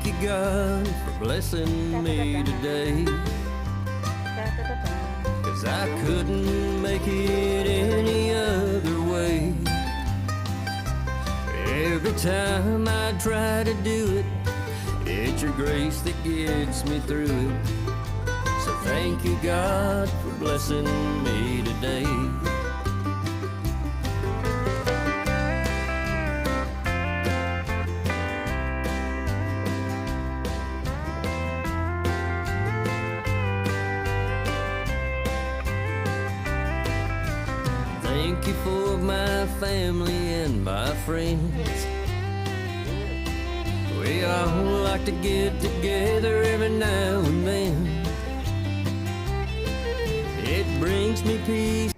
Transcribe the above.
thank you, God, for blessing me today. 'Cause I couldn't make it any other way. Every time I try to do it, it's your grace that gets me through it. So thank you, God, for blessing me today. Thank you for my family and my friends. We all like to get together every now and then. It brings me peace.